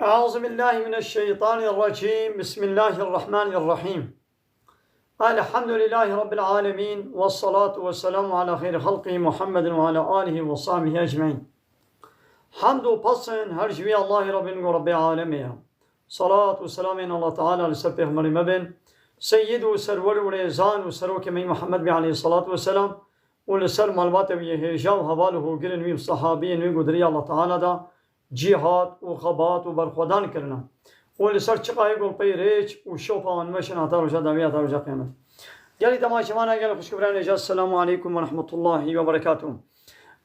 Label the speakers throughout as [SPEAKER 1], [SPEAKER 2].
[SPEAKER 1] أعوذ بالله من الشيطان الرجيم. بسم الله الرحمن الرحيم. الحمد لله رب العالمين، والصلاة والسلام على خير خلقه محمد وعلى آله وصحبه أجمعين. حمد و پسند هر جوی الله ربین و رب العالمین. صلاة و سلام على الله تعالى لسر پیغمبر مبین سید و سرور و ریزان و سروک می محمد بی علیه الصلاة والسلام و لسر ملوات وی هیجا و حواله و گرن وی صحابی وی قدری الله تعالى دا جهاد و خبات و برخودان کرنا و لسر چقای گل پی ریچ و شوپا و انمشن حتا رجا داویات رجا قیامت. گلی تماشاوانا گلی خوشکبران رجا. السلام علیکم و رحمت الله و برکاته.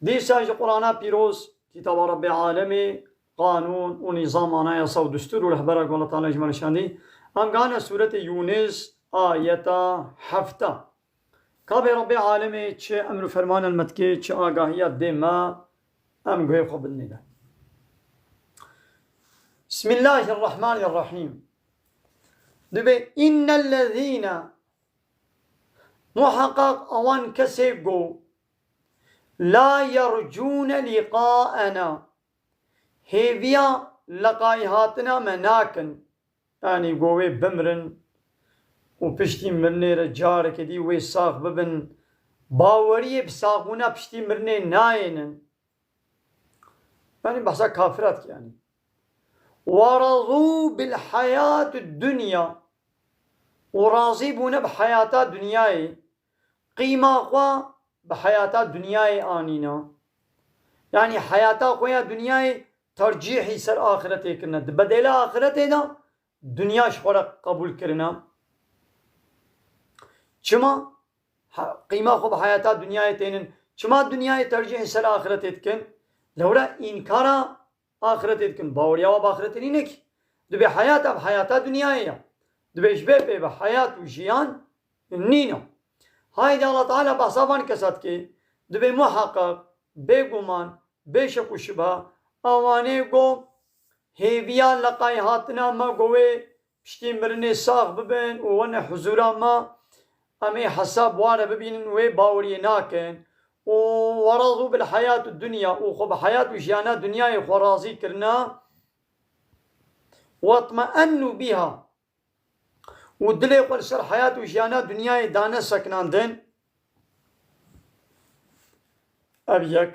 [SPEAKER 1] دیسا قرآن پیروز کتاب رب العالمین قانون و نظام آنها یاسا و دستور و رهبر الله تعالی اجمال شاندی ام گانا سورت یونس آیتا هفته کاب رب العالمین چه امر فرمان المتکی چه آگاهیت ده ما ام گوی خوب النده. بسم الله الرحمن الرحیم. دبی ان الذين محقق اوان کسی گو لا يرجون لقاءنا هيفيا لقائهاتنا مناكن يعني قوي بمرن وبشتي مرني رجار كدي وي ساق ببن باوري بساقونا بشتي مرني ناينن يعني بحثا كافرات يعني ورضوا بالحياة الدنيا وراضي بونا بحياة الدنيا قيمة قوى بحياة الدنيا آنينا يعني حياة قوية دنيا ترجيحي سر آخرته كرنا بدل آخرته دا دنيا شخورا قبول كرنا چما قيمة خو بحياة الدنيا تينن چما دنيا ترجيحي سر آخرته كن لورا إنكارا آخرته كن باوريا و بآخرته نينك دبي حياة بحياة دنيا دبي شبه بحياة وجيان نينا. هاي الله تعالى بحثابان كسات كي دبي محقق بگمان بشک و شبه آوانه گو هیویا لقای هاتنا ما گوه پشتی مرنه ساق ببین و ون حضورا ما امی حساب واره ببینن و باوری ناکن و ورضو بالحیات الدنیا و خب حیات و جیانا دنیای خورازی کرنا و اطمئنو بیها و دلی قل سر حیات و جیانا دنیای دانه سکنان دن ابیک.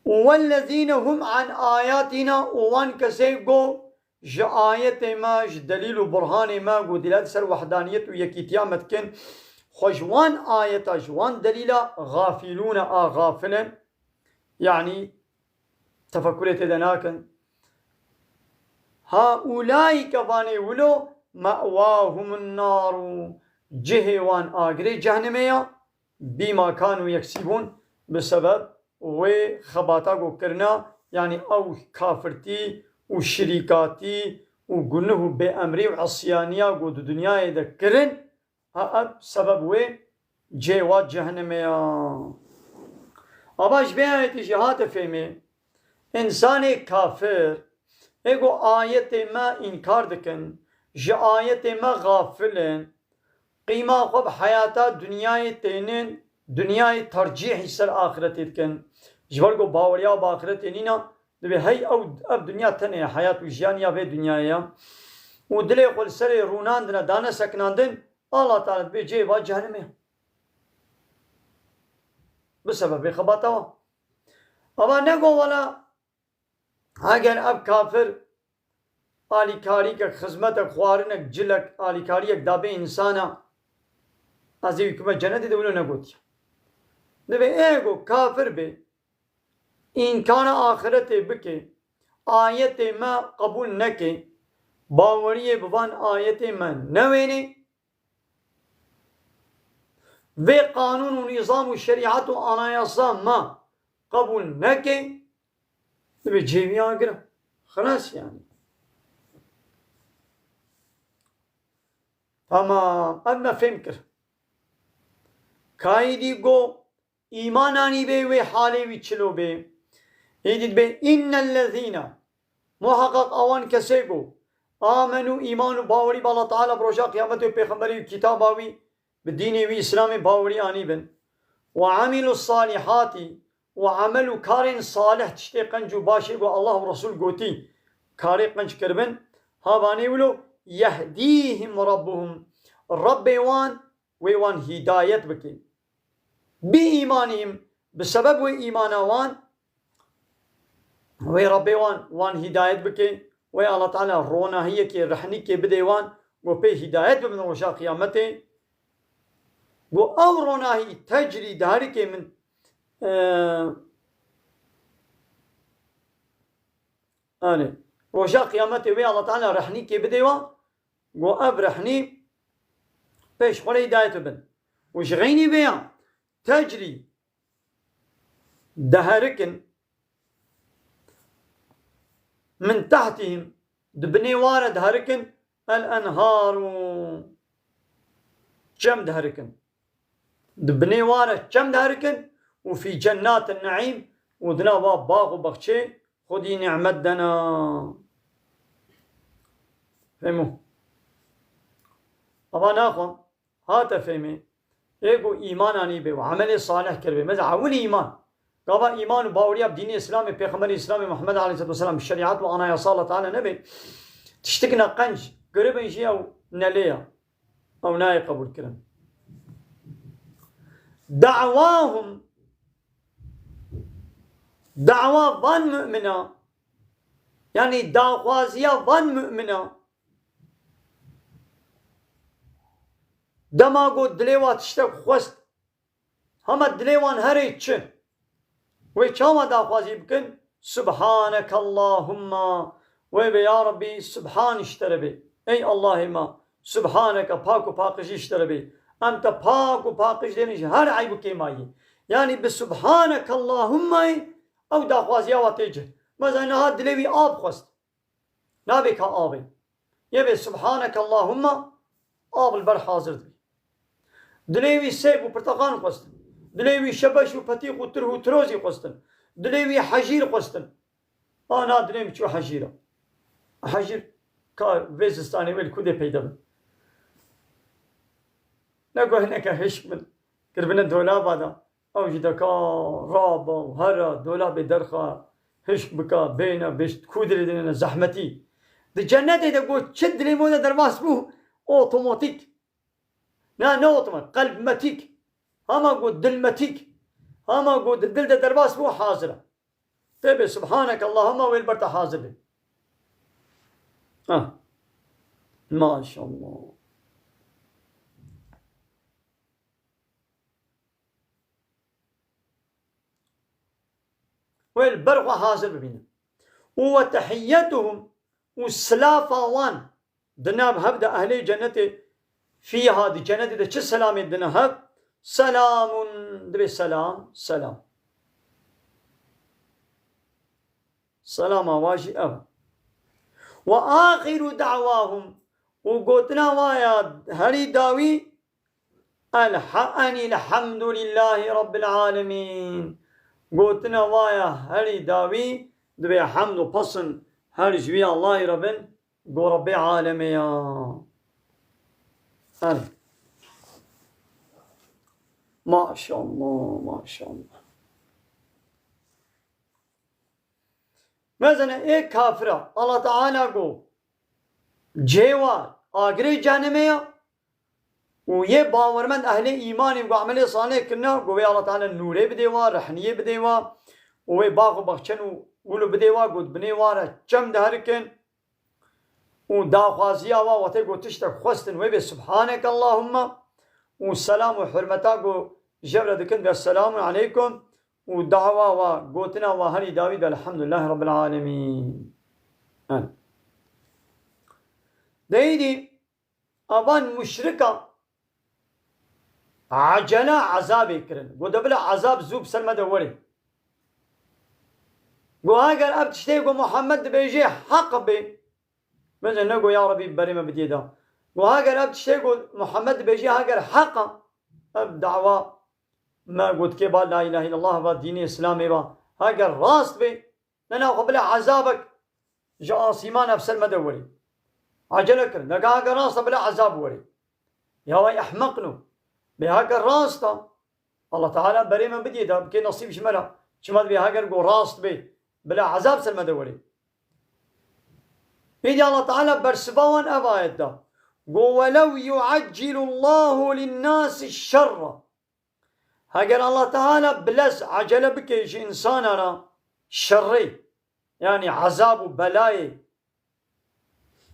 [SPEAKER 1] والذين هم عن آياتنا وان كسيقو جآية ما دليل برهان ما قو دلال سر وحدانية ويكيتيا متكن خجوان آية جوان دليل غافلون غافلا يعني تفكرت دناكن هؤلاء كباني ولو مأواهم النار جهوان آقري جهنمية بما كانوا يكسبون بسبب و خباتا گو کرنا يعني او كافرتي و شريكاتي و گنه بي امري و عصيانيا گو دو دنيا دا کرن اب سبب و جيوات جهنميا. اباش بيانت جهات فهمي انسان كافر اگو آيت ما انكار دكن جه آيت ما غافلن قيمة خب حياتا دنيا تينن دنيا ترجيح سر آخرت كن جبر کو باوریا و آخرت نینا دبی هی او اب دنیا تنه حیات و جانیا به دنیایا و دل قل سر روناندن دانه سکناندن الله تعالی به جه و جهنمه بسبب خباتا. اما نگو ولا اگر اب کافر آلیکاری که خدمت خوارنک جلک آلیکاری یک دابه انسانا از این که جنت دولو نگوتی دبی ایگو کافر به إنكار آخرت بكي آيات ما قبول نكي باوريه بوان آيات ما نويني و قانون و نظام و شريعت و آناياسا ما قبول نكي دبي جيبي آقرا خلاص يعني تمام. أما فهمكر كايدي قو إيماناني بي و حالي بي چلو بي يجد بي إن الذين محقق أوان كسيقو آمنوا إيمان باوري بالله تعالى بروجا قيامته بيخمبري كتاب آوي بالديني وي إسلامي باوري آني بن وعملوا الصالحات و عمل و کار صالح تشتی قنج و باشه و الله و رسول گوتی كاري قنج كربن هاباني ولو يهديهم ربهم رب وان هداية بكي بإيمانهم بسبب إيمان وان رب وان هداية بكي الله تعالى رونا هي كي رحني كي بدي وان وبي هداية بمن وشا قيامته أو رونا هي تجري دارك من وشا قيامته الله تعالى رحني كي بدي وان أب رحني بيش ولا هداية بن وش غيني بيان تجري دهركن من تحتهم دبني وارد هركن الأنهار كم دهركن دبني وارد كم دهركن وفي جنات النعيم ودنا باغ وبخشي خدي نعمت دنا فهموا أبا ناخن هات فهمي ايگو ایمان آنی به و عمل صالح کرده مثل اول ایمان قبا ایمان و باوری اب دین اسلام پیغمبر اسلام محمد علیه السلام شریعت و آنها صالح تعالی نبی تشتكنا قنج قريب شيء او نليا او ناي قبول كلام دعواهم دعوة ظن مؤمنة يعني دعوازية ظن مؤمنة دما قد دليوات تشتك خوست هما دليوان هريتش ويشاما دعوازي بكن سبحانك اللهم ويبي يا ربي سبحان اشتربي اي اللهم سبحانك باكو باقش اشتربي انت باكو باقش دينش هر عيب كيماي يعني بسبحانك اللهم او دعوازي واتيجه مثلا هاد دليوي آب خوست نابك آبي يبي سبحانك اللهم آب البر حاضر دي دليوي سيب وبرتقان قصدن دليوي شبش وفتيق وتره وتروزي قصدن دليوي حجير قصدن أنا دليوي شو حجيرة حجير كار ويزستاني والكودي بيدبن نقول هناك هشك من كربنا دولاب هذا أو جدكا رابا وهرا دولاب درخا هشك بكا بينا بيش كودري دينا زحمتي دي جنة دي تقول شد ليمونة درباس بو اوتوماتيك لا نوتمن قلب متيك هما قد دل متيك هما قد الدل ده درباس بو حاضرة تبي سبحانك اللهم والبرت حاضر ما شاء الله والبرق حاضر بينا وتحيتهم والسلافة وان دناب هبدا أهل جنة في هذه جنة ده چه سلام دنهب سلام دبي سلام سلام سلام واجي أب وآخر دعواهم وقوتنا وايا هري داوي أني الحمد لله رب العالمين قوتنا وايا هري داوي دبي حمد وبصن هري جوي الله ربن قو ربي عالمي ما شاء الله ما شاء الله مثلا ايه كافرة الله تعالى قو جيوا آگري جانمية ويه باورمند أهل إيماني وعمل صالح كنا قوي الله تعالى نوري بديوا رحنية بديوا ويه باغ بخشن ولو بديوا قد بنيوا چم دهركن وداخوازيا واتيقو تشتك خوستن ويبي سبحانك اللهم والسلام وحرمتاقو جبرة دكن السلام عليكم ودعوة وقوتنا وهني داوود الحمد لله رب العالمين ديدي أبان مشركة عجلة عذاب يكرن ودبلا عذاب زوب سلمة دوري وهاجر أبتشتيقو محمد بيجي حق بي مثلا نقول يا ربي بريمة بديدا وهاجر أبتشتيقو محمد بيجي هاجر حقا دعوة ما قلت كيبا لا إله إلا الله ودين إسلامي با هاجر راست بي لنا قبل عذابك جاء سيمان أفسر مدوري عجلك نقا هاجر راست بلا عذاب وري يا وي أحمقنو بهاجر راستا الله تعالى بريمة بديدا بكي نصيب شمالا شمال بهاجر قو راست بي بلا عذاب سر مدوري إذا الله تعالى برسباوان أبايت دا ولو يعجل الله للناس الشر هاگر الله تعالى بلس عجل بكيش إنساننا شري يعني عذاب وبلاي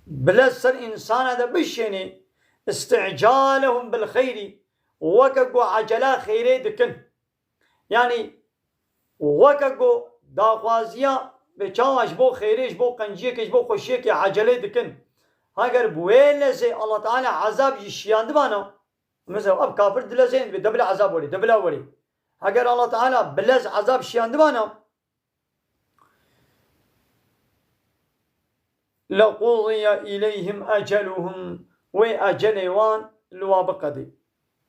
[SPEAKER 1] بلس الإنسان هذا بشيني استعجالهم بالخير وكاكو عجلا خيري دكن يعني وكاكو داخوازيا بچاواش بو خيريش بو قنجيكش بو خوشيك عجلي دكن هاگر بويل سي الله تعالى عذاب يشياند بانا مثلا اب كافر دلزين بدبل عذاب ولي دبلا ولي هاگر الله تعالى بلز عذاب شياند بانا لقضي إليهم أجلهم وأجلوان لوابقدي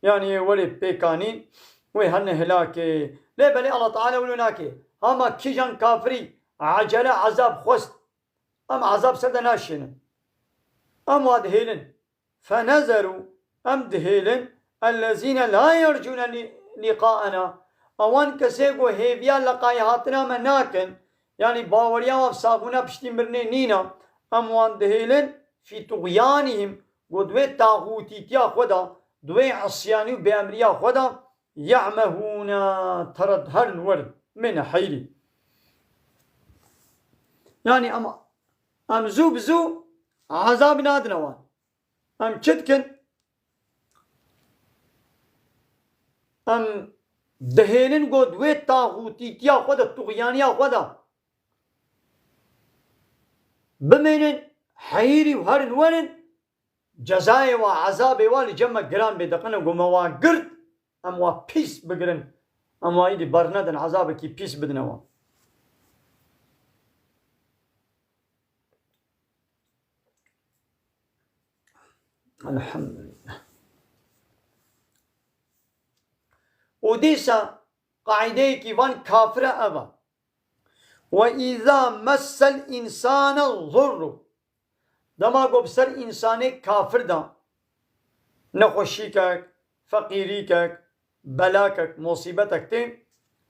[SPEAKER 1] يعني ولي بيكانين وهن هلاكي ليه بلي الله تعالى ولناكي أما كيجان كافري عجلة عذاب خست أم عذاب سد ناشين أم وادهيلن فنزلوا أم دهيلن الذين لا يرجون لقاءنا أوان كسيقو هيفيا لقايهاتنا مناكن يعني باوريا وفصابونا بشتي مرني نينا أموان دهيلن في طغيانهم ودوي تاغوتي تيا خدا دوي عصياني بأمريا خدا يعمهون ترد هر ورد من حيري يعني أم زو بزو عذاب نادنوان أم چدكن أم دهيلن دوي تاغوتي تيا خدا طغيانيا خدا بمنن حيري وهرن ورن جزاي وعذابي والي جمع جران بدقنا وقموا قرد أموا بيس بقرن أموا إيدي برندن عذابكي بيس بدنوا الحمد لله وديسا قاعدة كيفان كافرة أبا وإذا مس الإنسان الضر دما قبسر إنسان كافر دا نخوشيكك فقيريكك بلاكك مصيبتك تين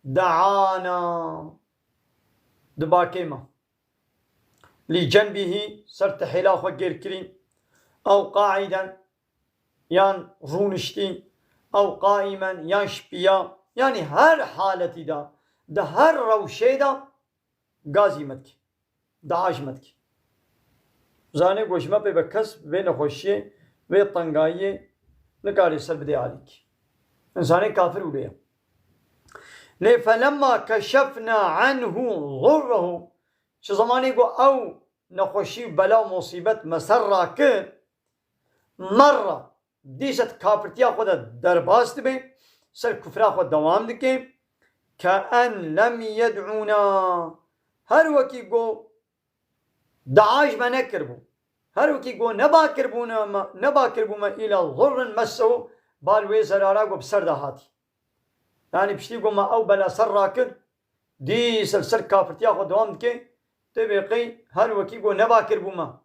[SPEAKER 1] دعانا دباكيما لجنبه سرت حلاخ وغير كريم أو قاعدا يان رونشتين أو قائما يان شبيا يعني هر حالتي دا هر روشي دا غازي متك دعاش متك زاني قوشما بي بكس بي نخوشي بي طنقايي نكاري سر بدي عليك إنساني كافر وليا ليه فلما كشفنا عنه ضره شو زماني قو أو نخوشي بلا مصيبت مسرة كن مرة ديشت كافرتيا خود درباست بي سر كفرا خود دوام دكي كأن لم يدعونا هر وكي قو دعاش ما نكربو هر وكي قو نبا كربو ما إلى ضر مسه بالوي زرارا قو بسر دهاتي يعني بشتي قو ما أو بلا سر راكن دي سر كافرتيا خود دوام دكي تبقي هر وكي قو نبا كربو ما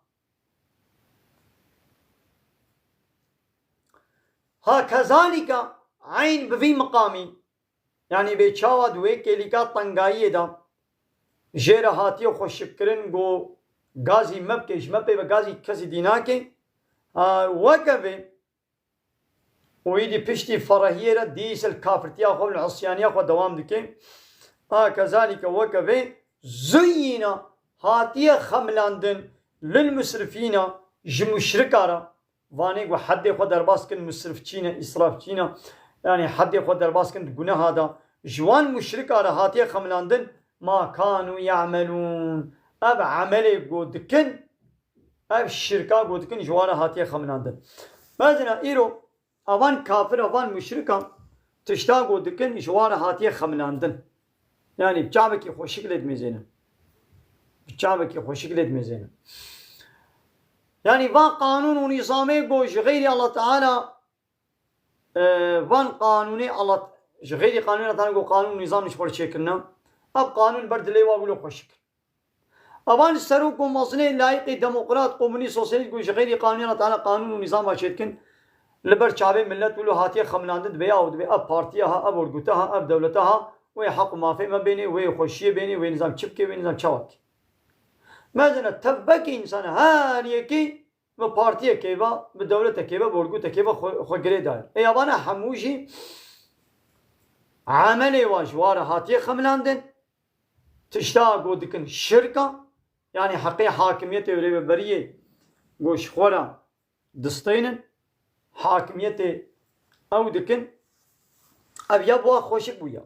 [SPEAKER 1] هكذلك عين بفي مقامي يعني بيشاوا دوي كيليكا طنقاية دا جير هاتي وخشكرن قو غازي مبكش مبكي وغازي كسي ديناكي وكفي ويدي بشتي فرهيرة ديس الكافرتيا خو العصيانيا خو دوام دكي كذلك وكفي زينا هاتي خملاندن للمسرفين جمشركارا واني قو حد خو درباس كن مسرف چينا إسراف چينا يعني حد خو درباس كن گناه هذا جوان مشركارا هاتي خملاندن ما كانوا يعملون اب عملي قودكن اب الشركة قودكن جوانا هاتي خملاندن مثلا إيرو اوان كافر اوان مشركا تشتا قودكن جوانا هاتي خملاندن يعني بجابكي خوشكل ادميزينا بجابكي خوشكل ادميزينا يعني وان قانون ونظامي قوش غير الله تعالى وان قانوني الله غير قانون الله تعالى قانون ونظام نشبر شكلنا اب قانون برد ليوا ولو خوشكل اوان سروق ومصنع لايق ديمقراط قومني سوسياليست قوش غير قانون الله تعالى قانون ونظام واشتكن لبر شعبي ملت ولو هاتي خملاندد بيا ود اب بارتيها اب ورغتها اب دولتها وي حق ما في ما بيني وي خوشيه بيني وي نظام چبكي وي نظام چاوك مثلا تبك إنسان هاريكي ببارتية كيبا بدولة كيبا بورقوة كيبا خوغري داير أبانا حموشي عملي واجوار هاتي خملاندن تشتاقو دكن شركة يعني حقي حاكمية وريبه بريه گوش خورا دستينن حاكمية او دكن اب يبوا خوشك بويا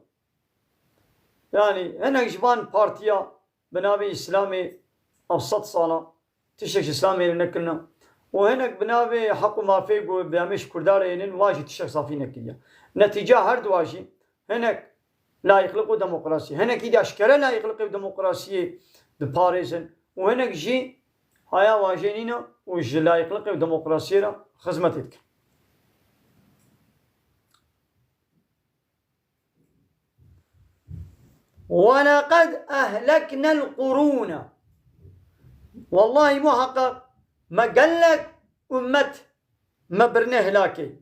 [SPEAKER 1] يعني هناك جبان بارتيا بنابي اسلامي افسط صالة تشك اسلامي نكلنا وهناك بنابي حق ما فيه بيامش كردارين واجي تشك صافي نكليا نتيجة هرد واجي هناك لا يخلقوا ديمقراطية هناك إذا أشكره لا يخلقوا ديمقراطية بباريس وهناك جي هيا واجينينا وج لا يخلقوا ديمقراطية خدمتك ولقد أهلكنا القرون والله محقق ما قال لك أمة ما برنا هلاكي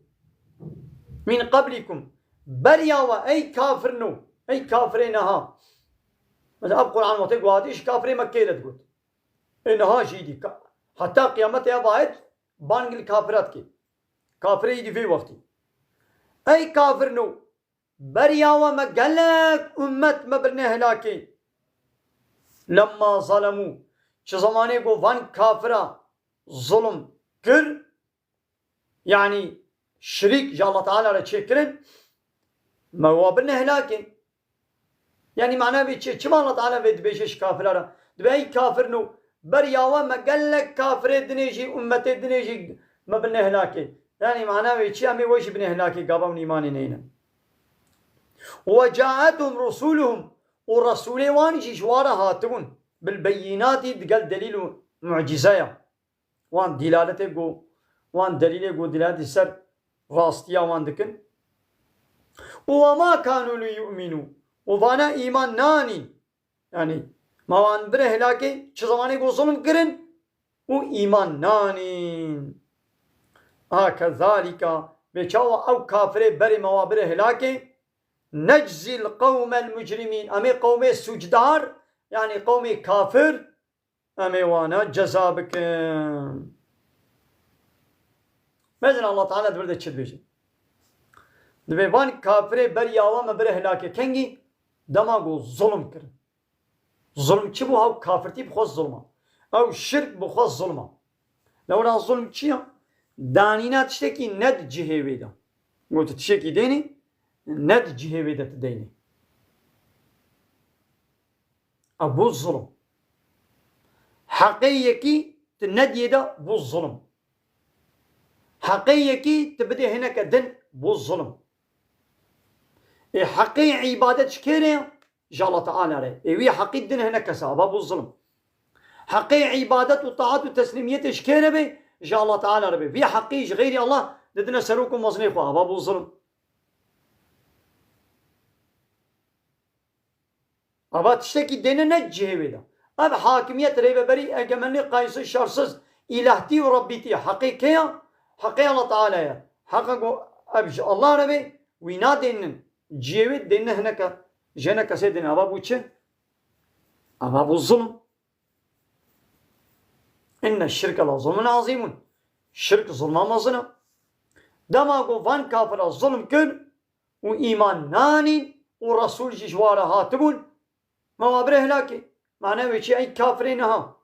[SPEAKER 1] من قبلكم بريا أي كافر نو أي كافرين ها مثلا أبقى عن مطيق واديش كافرين مكيلة تقول إنها جيدي حتى قيامتها بايد بانق الكافرات كي كافرين يدي في وقتي أي كافر نو بريا وما قالك أمة ما برنا هلاكي لما ظلموا شو زماني قو فان كافرة ظلم كر يعني شريك جا الله تعالى رتشكرن ما هو برنا هلاكي يعني معناه بيتشي كما الله تعالى بيد بيشش كافر دبي كافر نو برياوا ما قال لك كافر دنيجي أمة دنيجي ما بنا هلاكي يعني معناه بيتشي أمي ويش بنا هلاكي قابم إيماني نينا وجاءتهم رسولهم ورسولي وانجي شوارا هاتون بالبينات قال دليل معجزة وان دلالته جو وان دليله جو دلالة سر راستيا وان دكن وما كانوا ليؤمنوا وفانا إيمان ناني يعني ما وان بره هلاكي چه زمانه کو ظلم کرن و إيمان ناني كذلك بچاو او كافر بره ما بره هلاكي نجزي القوم المجرمين أمي قوم سجدار يعني قوم كافر أمي وانا جزابك مثلا الله تعالى دبرده چه بيجي دبيبان كافر بري آوا ما بره هلاكي كنگي دماغو ظلم کرن ظلم چی بو هاو کافرتی بخواست ظلمه او شرک بخواست ظلمه لو را ظلم چیه دانینا تشتکی ند جهوی دا گوت تشتکی دینی ند جهوی دا تدینی ابو الظلم حقيقي تند يدا بو الظلم حقيقي تبدي هناك دن بو الظلم حقي عبادة شكيري جا الله تعالى عليه وي حقي الدين هنا كسا باب الظلم حقي عبادة وطاعة وتسليمية شكيري بي جا الله تعالى عليه في حقي غير الله ددنا سلوكم وصنيخوا باب الظلم أبا تشتكي دينا نجيه بيدا أب حاكمية ريبة بري أجملني قايس الشرسز إلهتي وربيتي حقيقية حقيقة الله تعالى حقق أبج الله ربي وينا دينن جيوي دينا هناك جنك سيدنا أبا بوچه أبا الظلم إن الشرك لظلم عظيم الشرك ظلم مظنة دماغو فان كافر الظلم كن وإيمان ناني ورسول جشوارة هاتبون ما وابره هلاكي معناه ويشي أي كافرين ها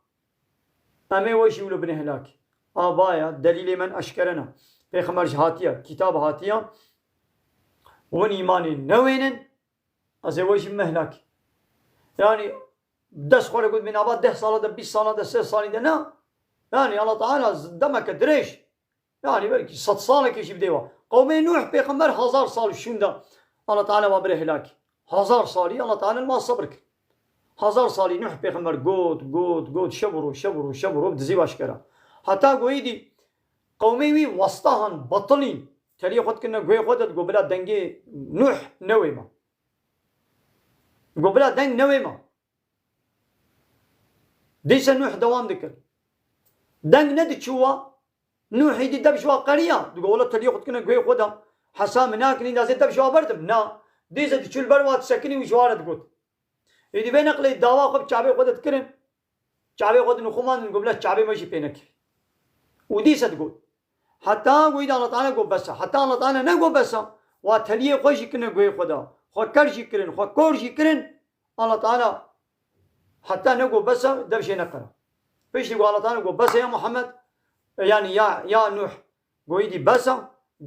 [SPEAKER 1] أمي ويشي ولو بنه هلاكي آبايا دليل من أشكرنا بيخمرش هاتيا كتاب هاتيا ون إيماني نوينن أزواج مهلك يعني دس خوري قد من أباد 10 سالة 20 سالة 3 سالة نا يعني الله تعالى دمك دريش يعني بلكي 100 سالة كيش بديوا قوم نوح بيغمبر 1000 سال شون ده الله تعالى وابره هلاك 1000 سالي الله تعالى ما صبرك 1000 سالي نوح بيغمبر قود شبرو بدزي باشكرا حتى قويدي قومي وي وسطهن بطلين تلي خد كنا قوي خدت قو بلا دنجي نوح نويما قو بلا دنج نويما ديس نوح دوام ذكر دنج ندي شوا نوح يدي دب شوا قرية تقول تلي خد كنا قوي خدها حسام هناك ني نازل دب شوا بردم نا ديس تشول بروات سكني وشوارد قلت يدي بين قلي دوا خب شعبي خدت كرن شعبي قد نخمان نقول لا شعبي ماشي بينك ودي تقول حتى قويد الله تعالى قو بس حتى الله تعالى نقو بس واتليه خوشي كنا قوي خدا خو كرشي كرن خو كورشي كرن الله تعالى حتى نقو بس دبشي نقرا فيش يقول الله تعالى قو بس يا محمد يعني يا نوح قويدي بس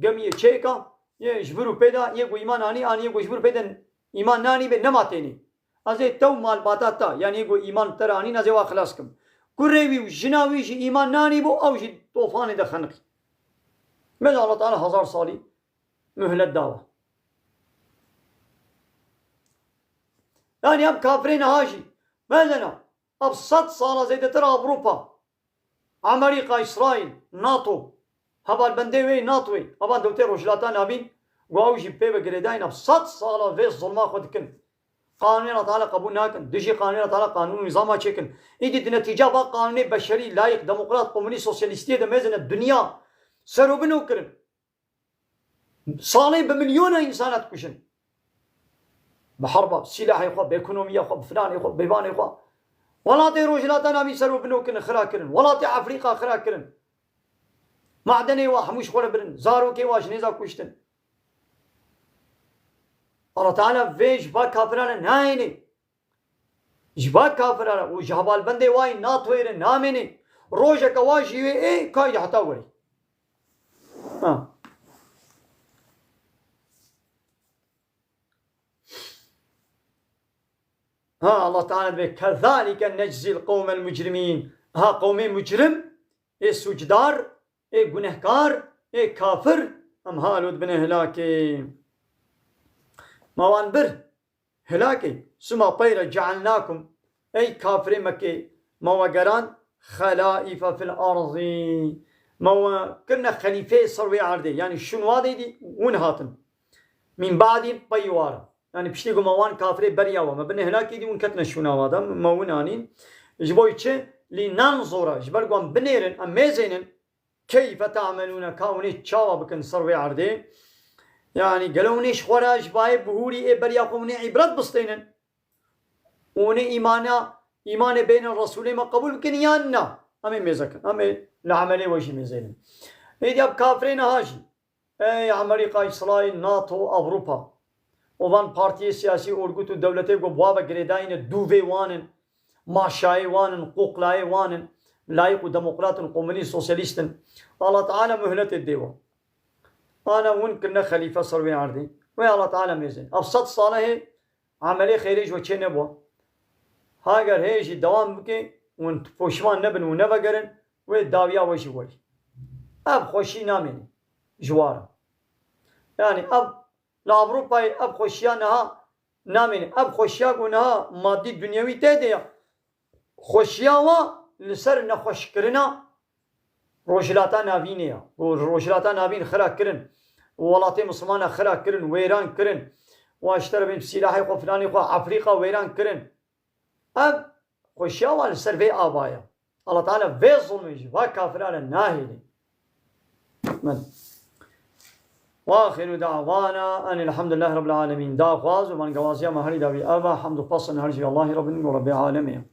[SPEAKER 1] قمي تشيكا يجبروا بيدا يقو إيمان آني يقو يجبروا بيدا إيمان ناني بنماتيني أزي تو مال باتاتا يعني يقو إيمان تراني نزي واخلاصكم كريوي وجناوي جي إيمان ناني بو أو جي طوفاني ده خنقي ماذا الله تعالى 1000 صالي مهلة دعوة يعني أب كافرين هاجي ماذا أب 100 صالة زي ترى أوروبا أمريكا إسرائيل ناتو هبال بندوي ناتوي أبان دوتي روجلاتان أبين وأوجي بيبا قريدين أب 100 صالة في الظلماء خد كن قانون الله تعالى قبول ناكن دجي قانون الله تعالى قانون نظام تشكن إيدي نتيجة بقى قانون بشري لايق ديمقراط كومونيست سوسياليستي ده ميزن الدنيا سرو بنو كرن صالين بمليون إنسان تكشن بحربة سلاح يخوب بإقتصادية يخوب بفلان يخوب بيبان يخوب ولا تيروج لا تنامي سرو بنو كرن خرا كرن ولا تي أفريقيا خرا كرن معدني وحموش خورا برن زارو كي واش نيزا كشتن الله تعالى فيش با كافرانا نايني جبا كافرانا وجهبال بندي واي ناتوير ناميني روجا كواجي اي كاي حتى وري ها الله تعالى كذلك نجزي القوم المجرمين ها قومي مجرم اي سجدار اي گنهكار اي كافر ام هالود بن هلاكي موان بر هلاكي سما طير جعلناكم اي كافر مكي موغران خلائف في الارض كنا خليفه سروي عرضي يعني شنو هذه دي ونهاتن من بعد بيوار يعني بشتيقو موان كافر بريا وما بن هلاكي دي ونكتنا شنو هذا موونانين جبويتش لننظر جبرقوان بنيرن اميزينن كيف تعملون كوني تشاوا بكن سروي عرضي يعني قالونيش خراج باي بهوري اي بريا قومني عبرت بسطينن وني ايمان بين الرسول ما قبول بكن يانا امي ميزك امي العملي وشي ميزين ايدي اب كافرين هاجي اي امريكا اسرائيل ناتو اوروبا وان بارتي سياسي اورغوتو دولتي گو بابا گريداين دوفي وانن ماشاي وانن قوقلاي وانن لايق ديمقراط كومونيست سوسياليست الله تعالى مهلة الديوة أنا وين كنا خليفة صروي عرضي ويا الله تعالى ميزين أبسط صالح عملية خيريج وشي نبوة هاجر هيجي دوام بكي وين فوشمان نبن ونبقرن ويداويا وشي ولي أب خوشي نامني جوارا يعني أب لأوروبا أب خوشيا نها نامني أب خوشيا قنها مادي دنيوي تيديا خوشيا و لسر نخوش كرنا روجلاتا نابينيا وروجلاتا نابين خرا كرن ولاتي مسلمان خرا كرن ويران كرن واشتر بين سلاحي خو فلاني خو افريقيا ويران كرن اب خوشيا والسر في ابايا الله تعالى في ظلمي وكافران الناهلي من واخر دعوانا ان الحمد لله رب العالمين دا خواز ومن قوازيا مهري دابي ابا حمد قصن هرجي الله رب العالمين